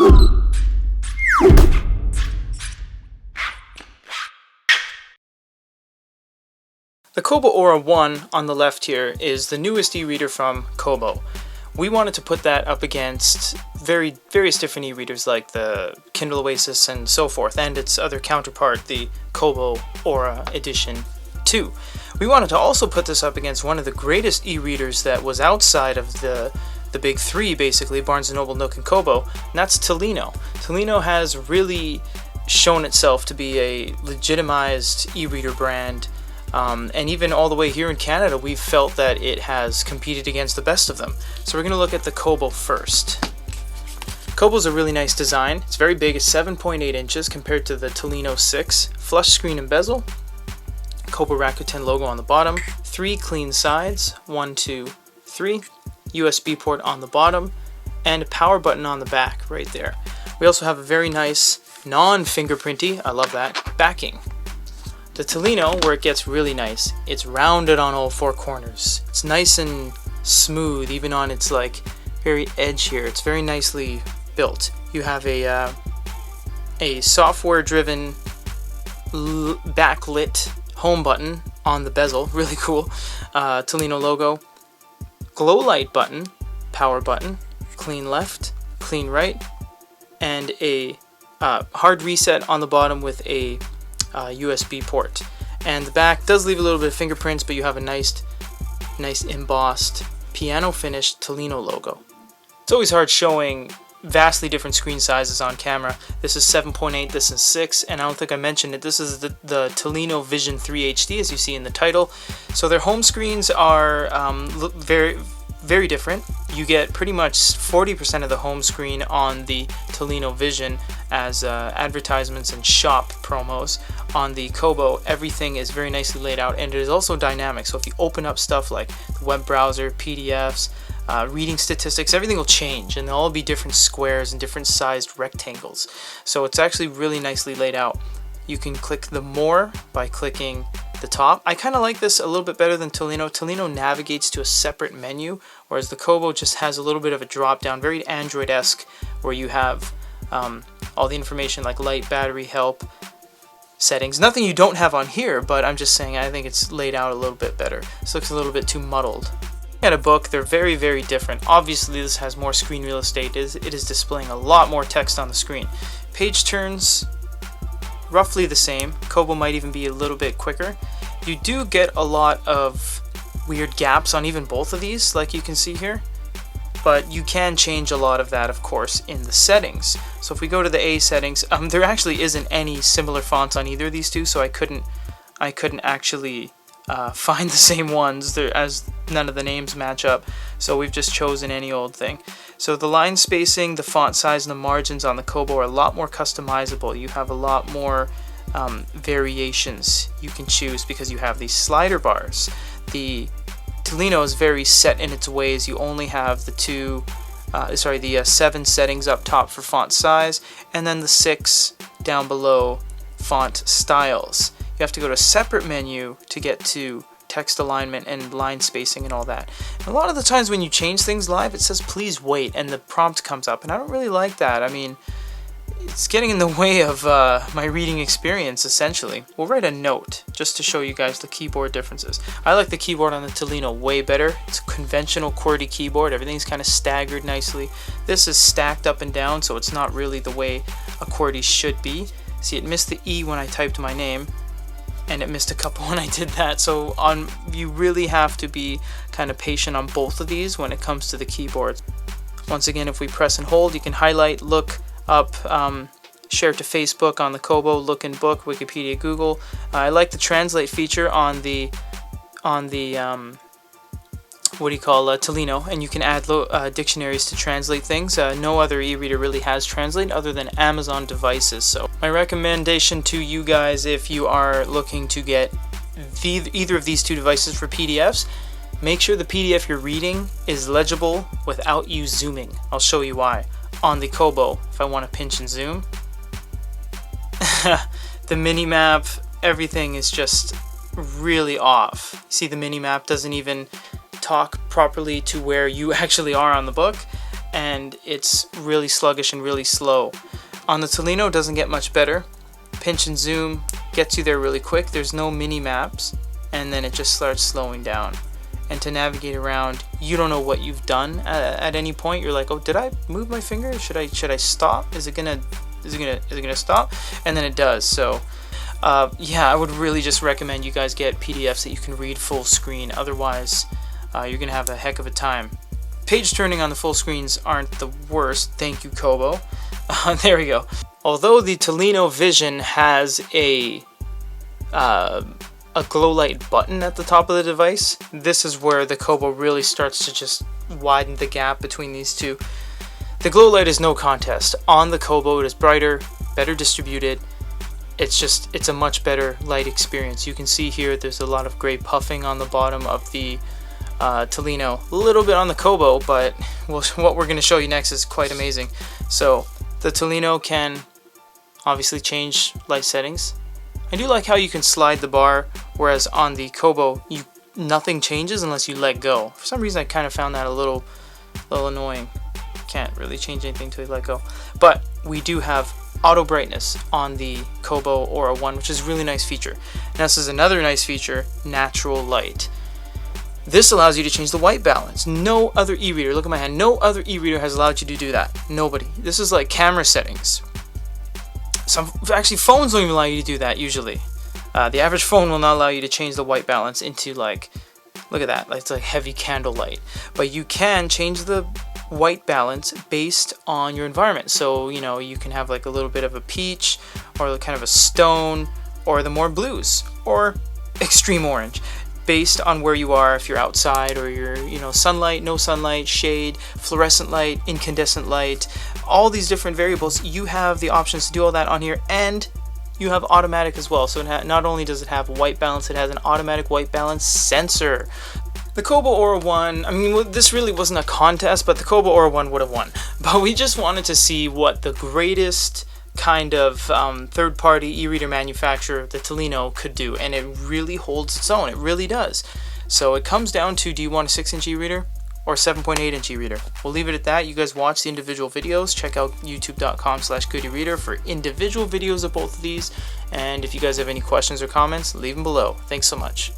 The Kobo Aura 1 on the left here is the newest e-reader from Kobo. We wanted to put that up against various different e-readers like the Kindle Oasis and so forth, and its other counterpart, the Kobo Aura Edition 2. We wanted to also put this up against one of the greatest e-readers that was outside of the big three, basically, Barnes & Noble, Nook, and Kobo, and that's Tolino. Tolino has really shown itself to be a legitimized e-reader brand, and even all the way here in Canada, we've felt that it has competed against the best of them. So we're going to look at the Kobo first. Kobo's a really nice design. It's very big, it's 7.8 inches compared to the Tolino 6. Flush screen and bezel. Kobo Rakuten logo on the bottom. 3 clean sides, 1, 2, 3. USB port on the bottom, and a power button on the back right there. We also have a very nice non-fingerprinty, I love that, backing. The Tolino, where it gets really nice, it's rounded on all 4 corners. It's nice and smooth, even on its like very edge here. It's very nicely built. You have a software-driven backlit home button on the bezel, really cool. Tolino logo. Glowlight button, power button, clean left, clean right, and a hard reset on the bottom with a USB port. And the back does leave a little bit of fingerprints, but you have a nice embossed piano finished Tolino logo. It's always hard showing vastly different screen sizes on camera. This is 7.8, this is 6, and I don't think I mentioned it, this is the Tolino Vision 3 HD, as you see in the title. So their home screens are very different. You get pretty much 40% of the home screen on the Tolino Vision as advertisements and shop promos. On the Kobo, everything is very nicely laid out, and it is also dynamic. So if you open up stuff like the web browser, PDFs, reading statistics, everything will change, and they'll all be different squares and different sized rectangles. So it's actually really nicely laid out. You can click the more by clicking the top. I kind of like this a little bit better than Tolino. Tolino navigates to a separate menu, whereas the Kobo just has a little bit of a drop down, very Android-esque, where you have all the information like light, battery, help, settings. Nothing you don't have on here, but I'm just saying I think it's laid out a little bit better. This looks a little bit too muddled. At a book, they're very different. Obviously this has more screen real estate. It is displaying a lot more text on the screen. Page turns roughly the same. Kobo might even be a little bit quicker. You do get a lot of weird gaps on even both of these, like you can see here, but you can change a lot of that, of course, in the settings. So if we go to the A settings, there actually isn't any similar fonts on either of these two, so I couldn't actually find the same ones there, as none of the names match up, so we've just chosen any old thing. So the line spacing, the font size, and the margins on the Kobo are a lot more customizable. You have a lot more variations you can choose because you have these slider bars. The Tolino is very set in its ways. You only have the 7 settings up top for font size, and then the 6 down below font styles. You have to go to a separate menu to get to text alignment and line spacing and all that. And a lot of the times when you change things live, it says please wait, and the prompt comes up, and I don't really like that. I mean, it's getting in the way of my reading experience, essentially. We'll write a note just to show you guys the keyboard differences. I like the keyboard on the Tolino way better. It's a conventional QWERTY keyboard. Everything's kind of staggered nicely. This is stacked up and down, so it's not really the way a QWERTY should be. See, it missed the E when I typed my name, and it missed a couple when I did that. So you really have to be kind of patient on both of these when it comes to the keyboards. Once again, if we press and hold, you can highlight, look up, share it to Facebook on the Kobo, look in book, Wikipedia, Google. I like the translate feature on the Tolino, and you can add dictionaries to translate things. No other e-reader really has translate other than Amazon devices. So my recommendation to you guys, if you are looking to get either of these two devices for PDFs, make sure the PDF you're reading is legible without you zooming. I'll show you why. On the Kobo, if I want to pinch and zoom, the mini map, everything is just really off. See, the mini map doesn't even talk properly to where you actually are on the book. and it's really sluggish and really slow. On the Tolino, it doesn't get much better. Pinch and zoom gets you there really quick. There's no mini maps, and then it just starts slowing down. And to navigate around, you don't know what you've done at any point. You're like, oh, did I move my finger? Should I stop? Is it gonna stop? And then it does. So yeah, I would really just recommend you guys get PDFs that you can read full screen. Otherwise, you're gonna have a heck of a time. Page turning on the full screens aren't the worst. Thank you, Kobo. There we go. Although the Tolino Vision has a glowlight button at the top of the device, this is where the Kobo really starts to just widen the gap between these two. The glowlight is no contest. On the Kobo, it is brighter, better distributed. It's a much better light experience. You can see here there's a lot of gray puffing on the bottom of the Tolino, a little bit on the Kobo, but what we're going to show you next is quite amazing. So the Tolino can obviously change light settings. I do like how you can slide the bar, whereas on the Kobo nothing changes unless you let go. For some reason I kind of found that a little annoying. Can't really change anything till you let go. But we do have auto brightness on the Kobo Aura 1, which is a really nice feature. Now this is another nice feature, natural light. This allows you to change the white balance. No other e-reader, look at my hand, no other e-reader has allowed you to do that. Nobody. This is like camera settings. Actually, phones don't even allow you to do that usually. The average phone will not allow you to change the white balance into like, look at that, it's like heavy candlelight. But you can change the white balance based on your environment. So, you know, you can have like a little bit of a peach, or kind of a stone, or the more blues, or extreme orange, based on where you are. If you're outside, or you're, you know, sunlight, no sunlight, shade, fluorescent light, incandescent light, all these different variables, you have the options to do all that on here, and you have automatic as well. So not only does it have white balance, it has an automatic white balance sensor. The Kobo Aura 1, I mean, this really wasn't a contest, but the Kobo Aura 1 would have won. But we just wanted to see what the greatest kind of third-party e-reader manufacturer, the Tolino, could do, and it really holds its own. It really does. So it comes down to, do you want a 6-inch e-reader or 7.8-inch e-reader? We'll leave it at that. You guys watch the individual videos. Check out youtube.com/goodyreader for individual videos of both of these. And if you guys have any questions or comments, leave them below. Thanks so much.